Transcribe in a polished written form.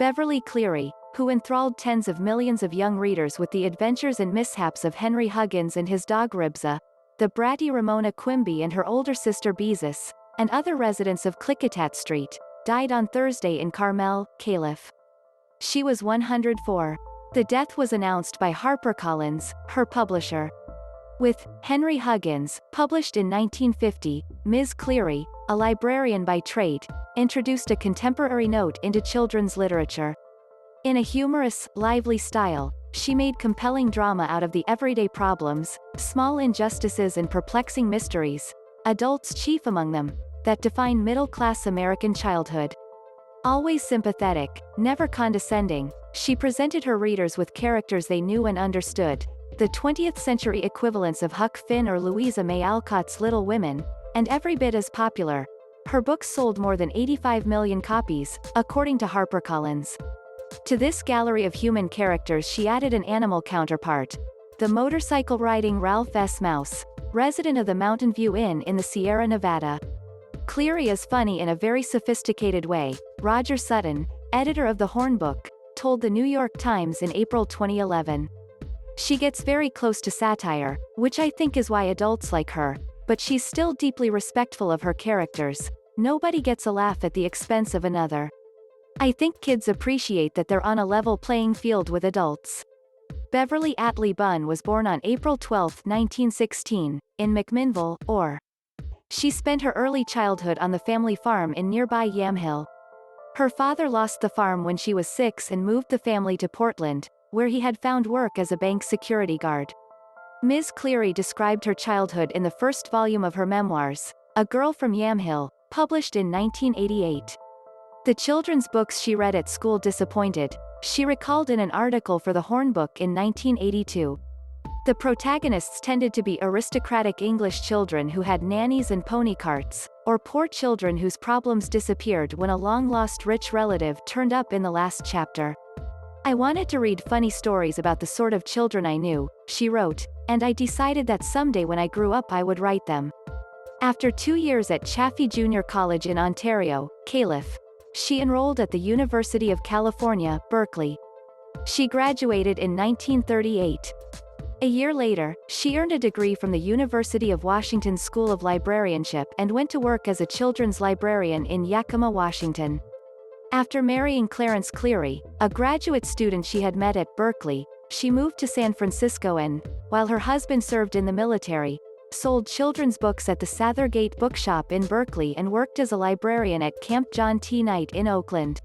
Beverly Cleary, who enthralled tens of millions of young readers with the adventures and mishaps of Henry Huggins and his dog Ribsy, the bratty Ramona Quimby and her older sister Beezus, and other residents of Klickitat Street, died on Thursday in Carmel, Calif. She was 104. The death was announced by HarperCollins, her publisher. With Henry Huggins, published in 1950, Ms. Cleary, a librarian by trade, introduced a contemporary note into children's literature. In a humorous, lively style, she made compelling drama out of the everyday problems, small injustices and perplexing mysteries, adults chief among them, that define middle-class American childhood. Always sympathetic, never condescending, she presented her readers with characters they knew and understood, the 20th century equivalents of Huck Finn or Louisa May Alcott's Little Women, and every bit as popular. Her books sold more than 85 million copies, according to HarperCollins. To this gallery of human characters she added an animal counterpart, the motorcycle-riding Ralph S. Mouse, resident of the Mountain View Inn in the Sierra Nevada. Cleary is funny in a very sophisticated way, Roger Sutton, editor of the Hornbook, told the New York Times in April 2011. She gets very close to satire, which I think is why adults like her, but she's still deeply respectful of her characters. Nobody gets a laugh at the expense of another. I think kids appreciate that they're on a level playing field with adults. Beverly Atlee Bunn was born on April 12, 1916, in McMinnville, or. She spent her early childhood on the family farm in nearby Yamhill. Her father lost the farm when she was 6 and moved the family to Portland, where he had found work as a bank security guard. Ms. Cleary described her childhood in the first volume of her memoirs, A Girl From Yamhill, published in 1988. The children's books she read at school disappointed, she recalled in an article for the Hornbook in 1982. The protagonists tended to be aristocratic English children who had nannies and pony carts, or poor children whose problems disappeared when a long-lost rich relative turned up in the last chapter. I wanted to read funny stories about the sort of children I knew, she wrote, and I decided that someday when I grew up I would write them. After 2 years at Chaffey Junior College in Ontario, Calif, she enrolled at the University of California, Berkeley. She graduated in 1938. A year later, she earned a degree from the University of Washington School of Librarianship and went to work as a children's librarian in Yakima, Washington. After marrying Clarence Cleary, a graduate student she had met at Berkeley, she moved to San Francisco and, while her husband served in the military, sold children's books at the Sather Gate Book Shop in Berkeley and worked as a librarian at Camp John T. Knight in Oakland.